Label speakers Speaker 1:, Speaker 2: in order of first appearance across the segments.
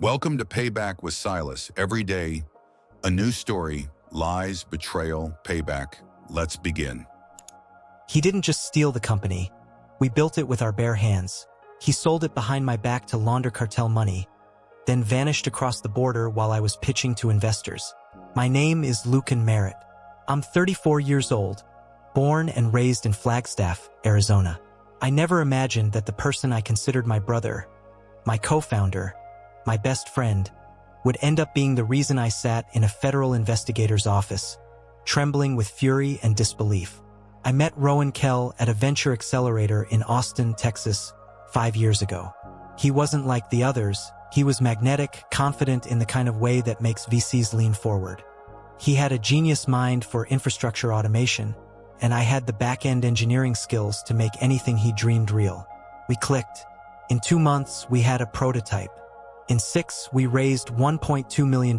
Speaker 1: Welcome to Payback with Silas. Every day, a new story, lies, betrayal, payback. Let's begin.
Speaker 2: He didn't just steal the company. We built it with our bare hands. He sold it behind my back to launder cartel money, then vanished across the border while I was pitching to investors. My name is Lucan Merritt. I'm 34 years old, born and raised in Flagstaff, Arizona. I never imagined that the person I considered my brother, my co-founder, my best friend, would end up being the reason I sat in a federal investigator's office, trembling with fury and disbelief. I met Rowan Kell at a venture accelerator in Austin, Texas, 5 years ago. He wasn't like the others. He was magnetic, confident in the kind of way that makes VCs lean forward. He had a genius mind for infrastructure automation, and I had the back-end engineering skills to make anything he dreamed real. We clicked. In 2 months, we had a prototype. In 6, we raised $1.2 million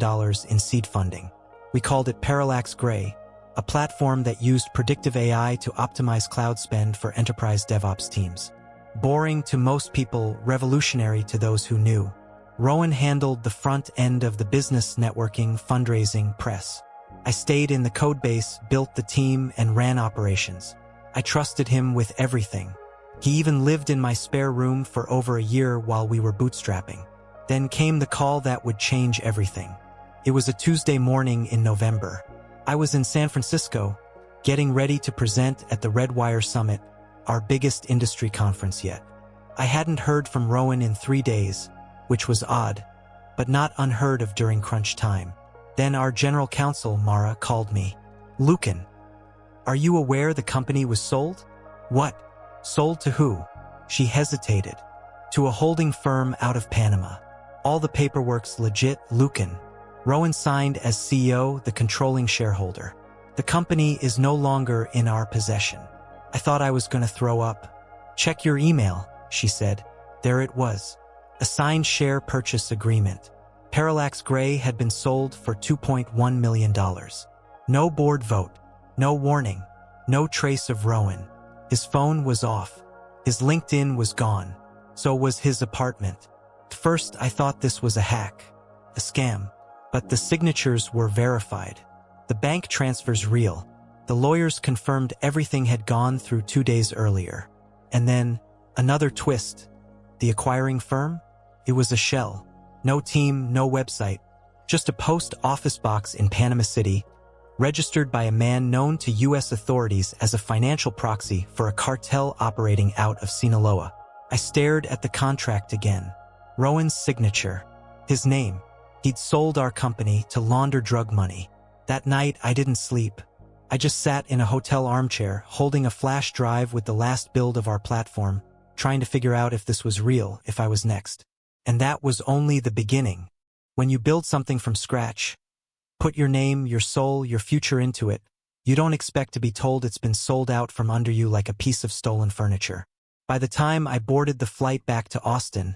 Speaker 2: in seed funding. We called it Parallax Gray, a platform that used predictive AI to optimize cloud spend for enterprise DevOps teams. Boring to most people, revolutionary to those who knew. Rowan handled the front end of the business networking, fundraising, press. I stayed in the codebase, built the team, and ran operations. I trusted him with everything. He even lived in my spare room for over a year while we were bootstrapping. Then came the call that would change everything. It was a Tuesday morning in November. I was in San Francisco, getting ready to present at the Redwire Summit, our biggest industry conference yet. I hadn't heard from Rowan in 3 days, which was odd, but not unheard of during crunch time. Then our general counsel, Mara, called me. "Lucan, are you aware the company was sold?" "What? Sold to who?" She hesitated. "To a holding firm out of Panama. All the paperwork's legit, Lucan." Rowan signed as CEO, the controlling shareholder. "The company is no longer in our possession." I thought I was going to throw up. "Check your email," she said. There it was. A signed share purchase agreement. Parallax Gray had been sold for $2.1 million. No board vote, no warning, no trace of Rowan. His phone was off. His LinkedIn was gone. So was his apartment. At first, I thought this was a hack, a scam, but the signatures were verified. The bank transfers real. The lawyers confirmed everything had gone through 2 days earlier. And then, another twist. The acquiring firm? It was a shell. No team, no website. Just a post office box in Panama City, registered by a man known to U.S. authorities as a financial proxy for a cartel operating out of Sinaloa. I stared at the contract again. Rowan's signature. His name. He'd sold our company to launder drug money. That night, I didn't sleep. I just sat in a hotel armchair, holding a flash drive with the last build of our platform, trying to figure out if this was real, if I was next. And that was only the beginning. When you build something from scratch, put your name, your soul, your future into it, you don't expect to be told it's been sold out from under you like a piece of stolen furniture. By the time I boarded the flight back to Austin,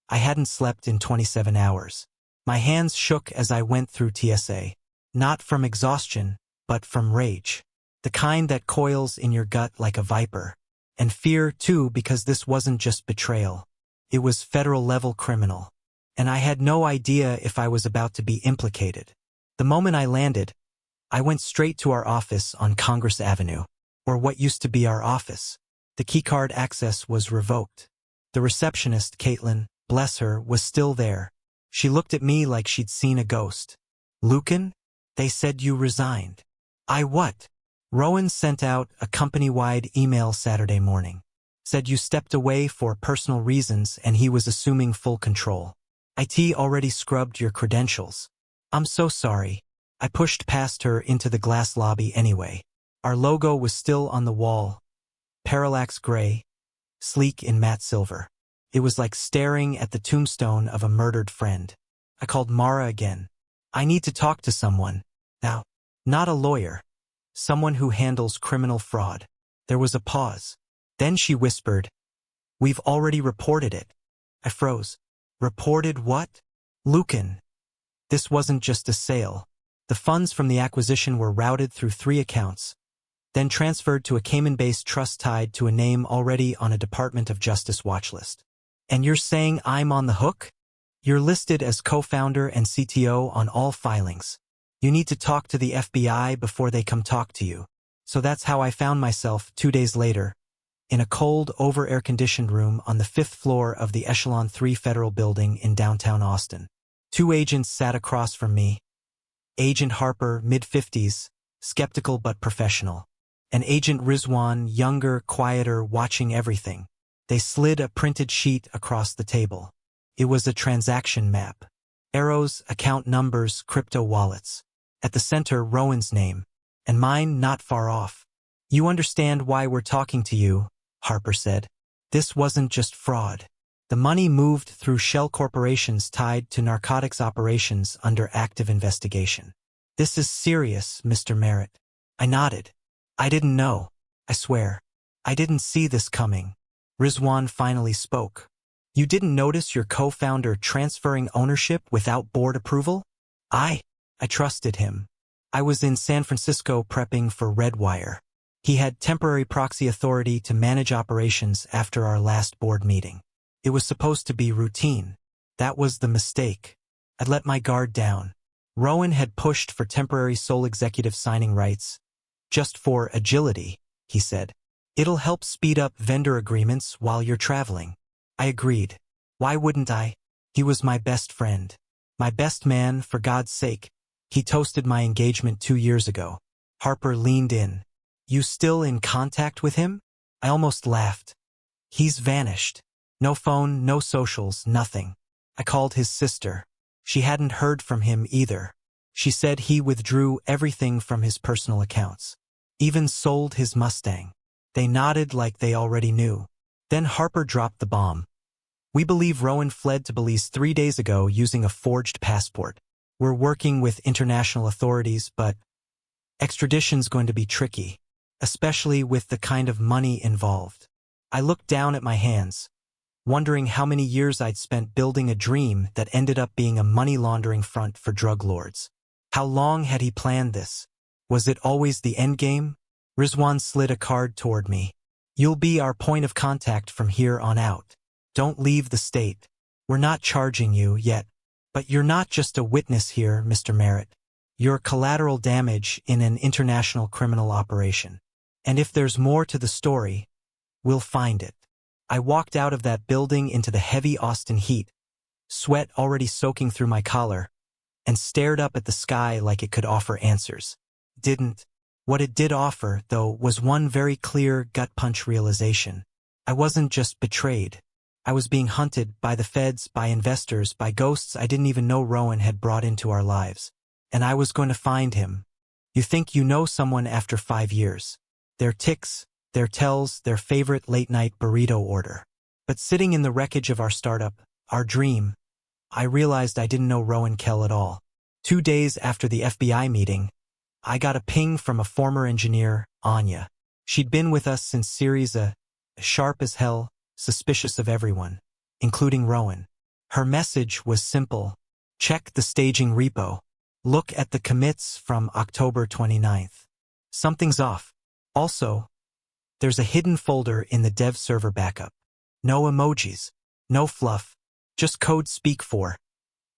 Speaker 2: I hadn't slept in 27 hours. My hands shook as I went through TSA. Not from exhaustion, but from rage. The kind that coils in your gut like a viper. And fear, too, because this wasn't just betrayal. It was federal-level criminal. And I had no idea if I was about to be implicated. The moment I landed, I went straight to our office on Congress Avenue, or what used to be our office. The keycard access was revoked. The receptionist, Caitlin, bless her, was still there. She looked at me like she'd seen a ghost. "Lucan, they said you resigned." "I what?" Rowan sent out a company-wide email Saturday morning. Said you stepped away for personal reasons and he was assuming full control. IT already scrubbed your credentials. "I'm so sorry." I pushed past her into the glass lobby anyway. Our logo was still on the wall. Parallax Gray, sleek in matte silver. It was like staring at the tombstone of a murdered friend. I called Mara again. "I need to talk to someone. Now, not a lawyer. Someone who handles criminal fraud." There was a pause. Then she whispered, "We've already reported it." I froze. "Reported what?" "Lucan. This wasn't just a sale. The funds from the acquisition were routed through 3 accounts, then transferred to a Cayman-based trust tied to a name already on a Department of Justice watch list. And you're saying I'm on the hook?" You're listed as co-founder and CTO on all filings. You need to talk to the FBI before they come talk to you. So that's how I found myself 2 days later, in a cold, over-air-conditioned room on the 5th floor of the Echelon 3 Federal Building in downtown Austin. 2 agents sat across from me. Agent Harper, mid-50s, skeptical but professional. And Agent Rizwan, younger, quieter, watching everything. They slid a printed sheet across the table. It was a transaction map. Arrows, account numbers, crypto wallets. At the center, Rowan's name. And mine not far off. You understand why we're talking to you, Harper said. This wasn't just fraud. The money moved through shell corporations tied to narcotics operations under active investigation. This is serious, Mr. Merritt. I nodded. I didn't know. I swear. I didn't see this coming. Rizwan finally spoke. You didn't notice your co-founder transferring ownership without board approval? I trusted him. I was in San Francisco prepping for Redwire. He had temporary proxy authority to manage operations after our last board meeting. It was supposed to be routine. That was the mistake. I'd let my guard down. Rowan had pushed for temporary sole executive signing rights. Just for agility, he said. It'll help speed up vendor agreements while you're traveling. I agreed. Why wouldn't I? He was my best friend. My best man, for God's sake. He toasted my engagement 2 years ago. Harper leaned in. You still in contact with him? I almost laughed. He's vanished. No phone, no socials, nothing. I called his sister. She hadn't heard from him either. She said he withdrew everything from his personal accounts. Even sold his Mustang. They nodded like they already knew. Then Harper dropped the bomb. We believe Rowan fled to Belize 3 days ago using a forged passport. We're working with international authorities, but extradition's going to be tricky, especially with the kind of money involved. I looked down at my hands, wondering how many years I'd spent building a dream that ended up being a money laundering front for drug lords. How long had he planned this? Was it always the endgame? Rizwan slid a card toward me. You'll be our point of contact from here on out. Don't leave the state. We're not charging you yet. But you're not just a witness here, Mr. Merritt. You're collateral damage in an international criminal operation. And if there's more to the story, we'll find it. I walked out of that building into the heavy Austin heat, sweat already soaking through my collar, and stared up at the sky like it could offer answers. Didn't. What it did offer, though, was one very clear gut-punch realization. I wasn't just betrayed. I was being hunted by the feds, by investors, by ghosts I didn't even know Rowan had brought into our lives. And I was going to find him. You think you know someone after 5 years. Their tics, their tells, their favorite late-night burrito order. But sitting in the wreckage of our startup, our dream, I realized I didn't know Rowan Kell at all. 2 days after the FBI meeting, I got a ping from a former engineer, Anya. She'd been with us since Series A, sharp as hell, suspicious of everyone, including Rowan. Her message was simple. Check the staging repo. Look at the commits from October 29th. Something's off. Also, there's a hidden folder in the dev server backup. No emojis. No fluff. Just code speak for.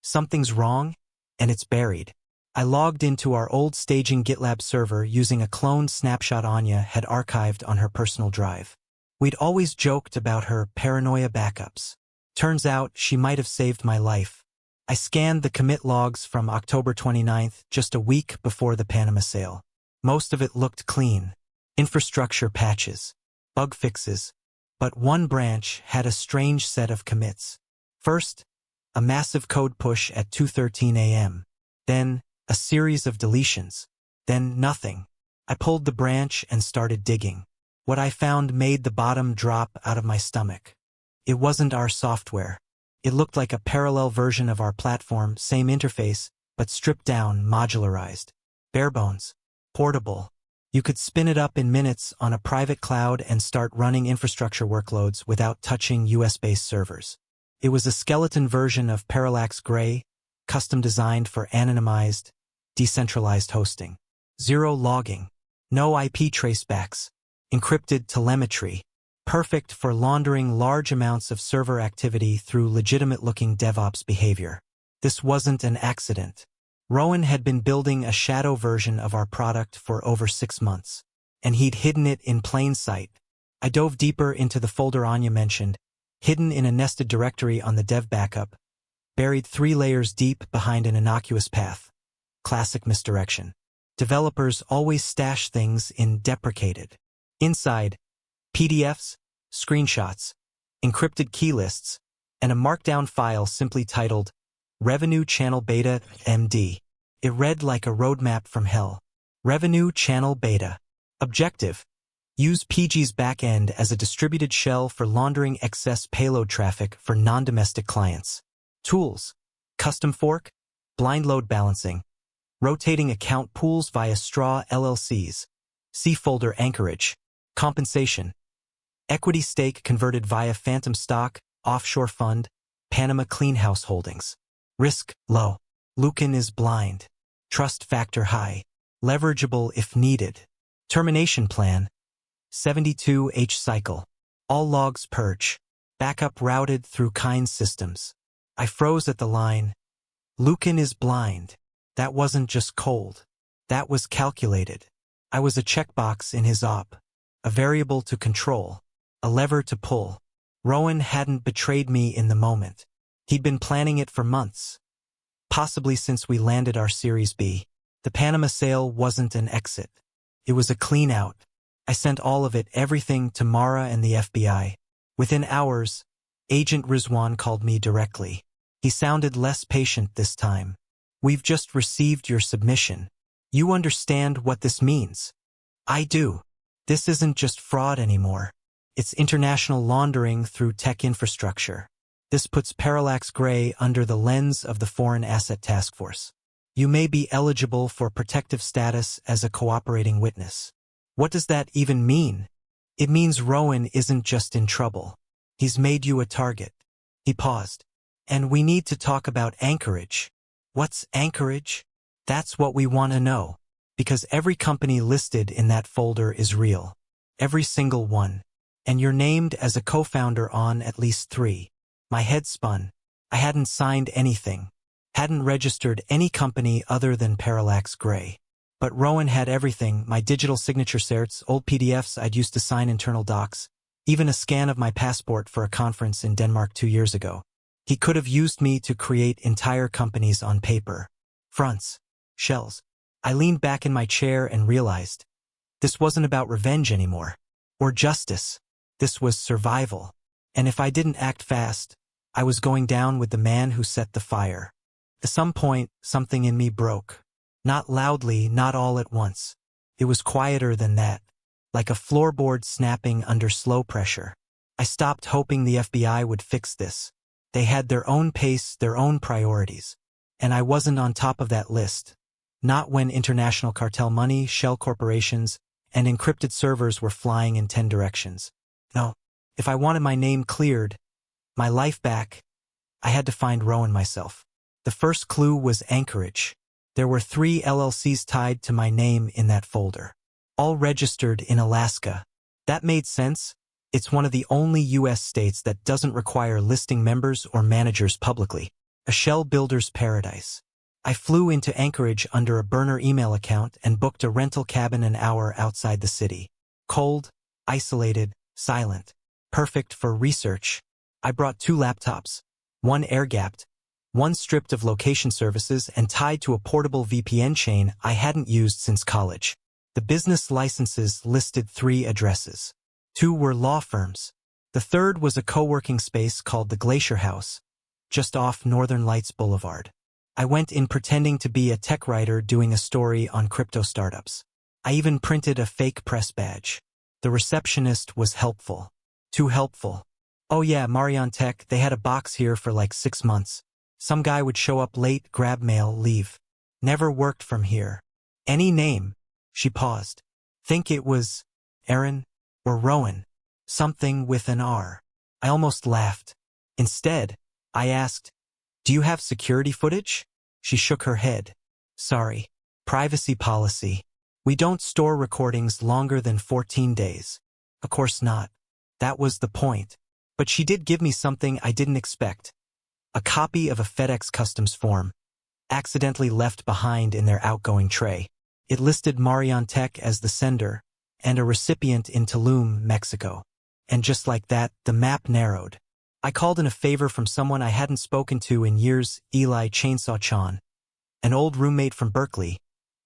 Speaker 2: Something's wrong, and it's buried. I logged into our old staging GitLab server using a cloned snapshot Anya had archived on her personal drive. We'd always joked about her paranoia backups. Turns out she might have saved my life. I scanned the commit logs from October 29th, just a week before the Panama sale. Most of it looked clean. Infrastructure patches, bug fixes, but one branch had a strange set of commits. First, a massive code push at 2:13 a.m. Then, a series of deletions. Then, nothing. I pulled the branch and started digging. What I found made the bottom drop out of my stomach. It wasn't our software. It looked like a parallel version of our platform, same interface, but stripped down, modularized. Bare bones. Portable. You could spin it up in minutes on a private cloud and start running infrastructure workloads without touching US-based servers. It was a skeleton version of Parallax Gray, custom designed for anonymized, decentralized hosting. Zero logging. No IP tracebacks. Encrypted telemetry. perfect for laundering large amounts of server activity through legitimate-looking DevOps behavior. This wasn't an accident. Rowan had been building a shadow version of our product for over 6 months, and he'd hidden it in plain sight. I dove deeper into the folder Anya mentioned, hidden in a nested directory on the dev backup, buried 3 layers deep behind an innocuous path. Classic misdirection. Developers always stash things in deprecated. Inside, PDFs, screenshots, encrypted key lists, and a markdown file simply titled Revenue Channel Beta MD. It read like a roadmap from hell. Revenue Channel Beta. Objective: use PG's backend as a distributed shell for laundering excess payload traffic for non-domestic clients. Tools: custom fork, blind load balancing, rotating account pools via straw LLCs, C folder anchorage. Compensation: equity stake converted via phantom stock, offshore fund, Panama Cleanhouse Holdings. Risk low. Lucan is blind. Trust factor high. Leverageable if needed. Termination plan: 72H cycle. All logs purge. Backup routed through kind systems. I froze at the line. Lucan is blind. That wasn't just cold. That was calculated. I was a checkbox in his op. A variable to control. A lever to pull. Rowan hadn't betrayed me in the moment. He'd been planning it for months. Possibly since we landed our Series B. The Panama sale wasn't an exit. It was a clean out. I sent all of it, everything, to Mara and the FBI. Within hours, Agent Rizwan called me directly. He sounded less patient this time. We've just received your submission. You understand what this means? I do. This isn't just fraud anymore. It's international laundering through tech infrastructure. This puts Parallax Gray under the lens of the Foreign Asset Task Force. You may be eligible for protective status as a cooperating witness. What does that even mean? It means Rowan isn't just in trouble. He's made you a target. He paused. And we need to talk about Anchorage. What's Anchorage? That's what we want to know. Because every company listed in that folder is real. Every single one. And you're named as a co-founder on at least 3. My head spun. I hadn't signed anything. Hadn't registered any company other than Parallax Gray. But Rowan had everything: my digital signature certs, old PDFs I'd used to sign internal docs, even a scan of my passport for a conference in Denmark 2 years ago. He could have used me to create entire companies on paper. Fronts. Shells. I leaned back in my chair and realized this wasn't about revenge anymore. Or justice. This was survival. And if I didn't act fast, I was going down with the man who set the fire. At some point, something in me broke. Not loudly, not all at once. It was quieter than that, like a floorboard snapping under slow pressure. I stopped hoping the FBI would fix this. They had their own pace, their own priorities. And I wasn't on top of that list. Not when international cartel money, shell corporations, and encrypted servers were flying in 10 directions. No, if I wanted my name cleared, my life back, I had to find Rowan myself. The first clue was Anchorage. There were 3 LLCs tied to my name in that folder. All registered in Alaska. That made sense. It's one of the only U.S. states that doesn't require listing members or managers publicly. A shell builder's paradise. I flew into Anchorage under a burner email account and booked a rental cabin an hour outside the city. Cold, isolated, silent. Perfect for research. I brought 2 laptops. One air-gapped, one stripped of location services and tied to a portable VPN chain I hadn't used since college. The business licenses listed 3 addresses. 2 were law firms. The third was a co-working space called the Glacier House, just off Northern Lights Boulevard. I went in pretending to be a tech writer doing a story on crypto startups. I even printed a fake press badge. The receptionist was helpful. Too helpful. Oh yeah, Marion Tech, they had a box here for like 6 months. Some guy would show up late, grab mail, leave. Never worked from here. Any name? She paused. Think it was Aaron or Rowan. Something with an R. I almost laughed. Instead, I asked, do you have security footage? She shook her head. Sorry. Privacy policy. We don't store recordings longer than 14 days. Of course not. That was the point. But she did give me something I didn't expect. A copy of a FedEx customs form, accidentally left behind in their outgoing tray. It listed Marion Tech as the sender and a recipient in Tulum, Mexico. And just like that, the map narrowed. I called in a favor from someone I hadn't spoken to in years, Eli Chainsaw Chan, an old roommate from Berkeley,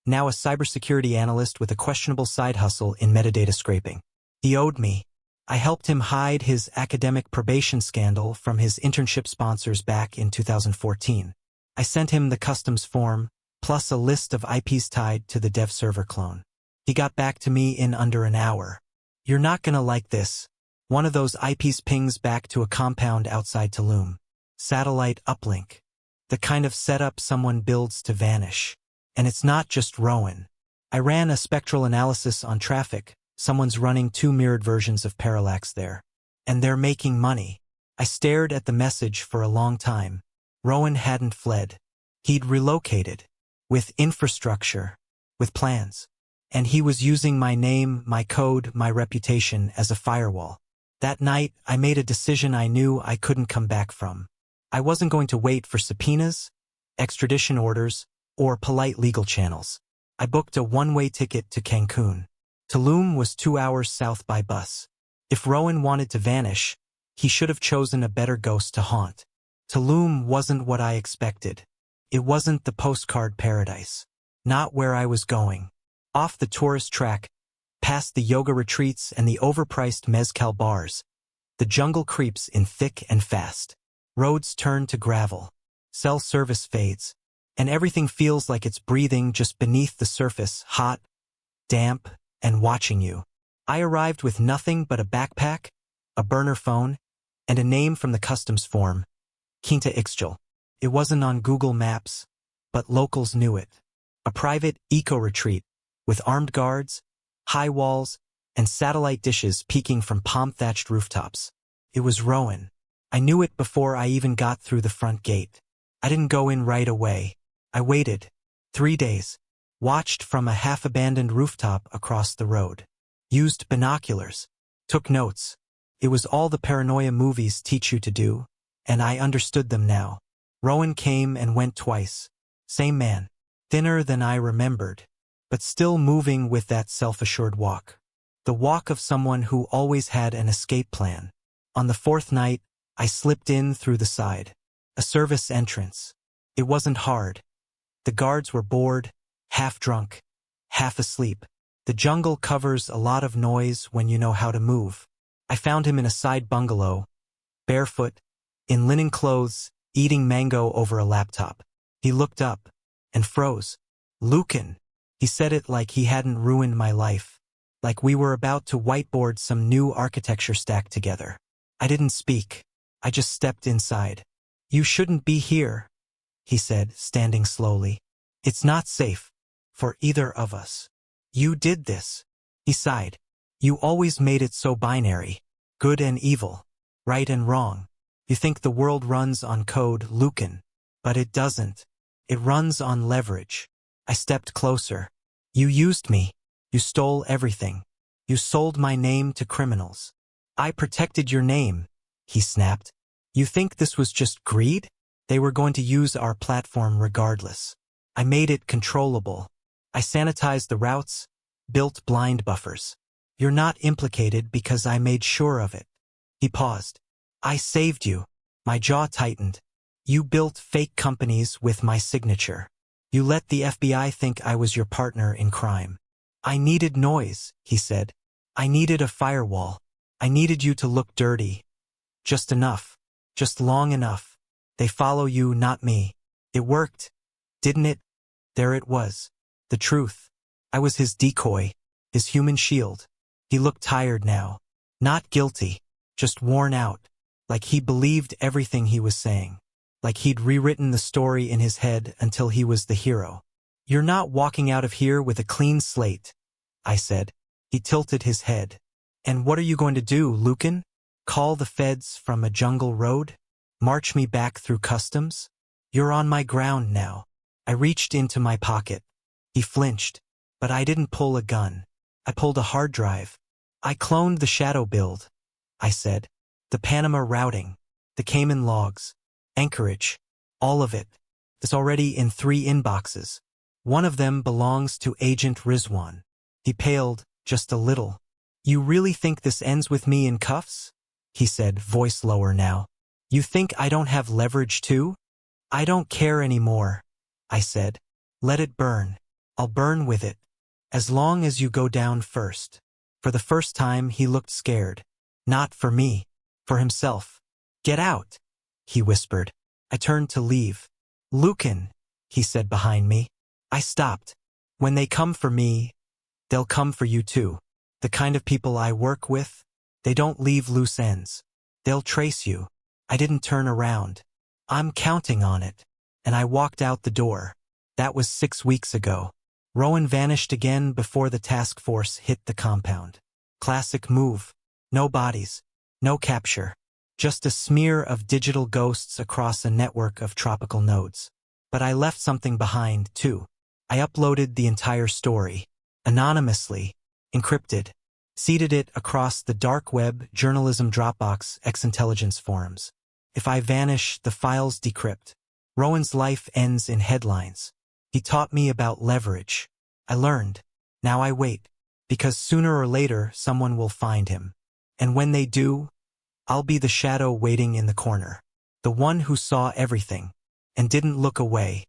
Speaker 2: now a cybersecurity analyst with a questionable side hustle in metadata scraping. He owed me. I helped him hide his academic probation scandal from his internship sponsors back in 2014. I sent him the customs form, plus a list of IPs tied to the dev server clone. He got back to me in under an hour. You're not gonna like this. One of those IPs pings back to a compound outside Tulum. Satellite uplink. The kind of setup someone builds to vanish. And it's not just Rowan. I ran a spectral analysis on traffic. Someone's running 2 mirrored versions of Parallax there. And they're making money. I stared at the message for a long time. Rowan hadn't fled. He'd relocated. With infrastructure. With plans. And he was using my name, my code, my reputation as a firewall. That night, I made a decision I knew I couldn't come back from. I wasn't going to wait for subpoenas, extradition orders, or polite legal channels. I booked a one-way ticket to Cancun. Tulum was 2 hours south by bus. If Rowan wanted to vanish, he should have chosen a better ghost to haunt. Tulum wasn't what I expected. It wasn't the postcard paradise. Not where I was going. Off the tourist track, past the yoga retreats and the overpriced mezcal bars, the jungle creeps in thick and fast. Roads turn to gravel. Cell service fades. And everything feels like it's breathing just beneath the surface, hot, damp, and watching you. I arrived with nothing but a backpack, a burner phone, and a name from the customs form, Quinta Ixchel. It wasn't on Google Maps, but locals knew it. A private eco-retreat with armed guards, high walls, and satellite dishes peeking from palm-thatched rooftops. It was Rowan. I knew it before I even got through the front gate. I didn't go in right away. I waited. 3 days. Watched from a half-abandoned rooftop across the road. Used binoculars. Took notes. It was all the paranoia movies teach you to do, and I understood them now. Rowan came and went twice. Same man. Thinner than I remembered, but still moving with that self-assured walk. The walk of someone who always had an escape plan. On the 4th night, I slipped in through the side. A service entrance. It wasn't hard. The guards were bored, half drunk, half asleep. The jungle covers a lot of noise when you know how to move. I found him in a side bungalow, barefoot, in linen clothes, eating mango over a laptop. He looked up and froze. Lucan. He said it like he hadn't ruined my life, like we were about to whiteboard some new architecture stack together. I didn't speak. I just stepped inside. You shouldn't be here, he said, standing slowly. It's not safe for either of us. You did this. He sighed. You always made it so binary. Good and evil. Right and wrong. You think the world runs on code, Lucan. But it doesn't. It runs on leverage. I stepped closer. You used me. You stole everything. You sold my name to criminals. I protected your name, he snapped. You think this was just greed? They were going to use our platform regardless. I made it controllable. I sanitized the routes, built blind buffers. You're not implicated because I made sure of it. He paused. I saved you. My jaw tightened. You built fake companies with my signature. You let the FBI think I was your partner in crime. I needed noise, he said. I needed a firewall. I needed you to look dirty. Just enough. Just long enough. They follow you, not me. It worked, didn't it? There it was. The truth. I was his decoy, his human shield. He looked tired now. Not guilty, just worn out. Like he believed everything he was saying. Like he'd rewritten the story in his head until he was the hero. You're not walking out of here with a clean slate, I said. He tilted his head. And what are you going to do, Lucan? Call the feds from a jungle road? March me back through customs? You're on my ground now. I reached into my pocket. He flinched, but I didn't pull a gun. I pulled a hard drive. I cloned the shadow build. I said. The Panama routing, the Cayman logs, Anchorage, all of it. It's already in 3 inboxes. One of them belongs to Agent Rizwan. He paled just a little. You really think this ends with me in cuffs? He said, voice lower now. You think I don't have leverage too? I don't care anymore, I said. Let it burn. I'll burn with it. As long as you go down first. For the first time, he looked scared. Not for me. For himself. Get out, he whispered. I turned to leave. Lucan, he said behind me. I stopped. When they come for me, they'll come for you too. The kind of people I work with, they don't leave loose ends. They'll trace you. I didn't turn around. I'm counting on it. And I walked out the door. That was 6 weeks ago. Rowan vanished again before the task force hit the compound. Classic move. No bodies. No capture. Just a smear of digital ghosts across a network of tropical nodes. But I left something behind, too. I uploaded the entire story. Anonymously. Encrypted. Seeded it across the dark web journalism Dropbox ex-intelligence forums. If I vanish, the files decrypt. Rowan's life ends in headlines. He taught me about leverage. I learned. Now I wait. Because sooner or later, someone will find him. And when they do, I'll be the shadow waiting in the corner. The one who saw everything. And didn't look away.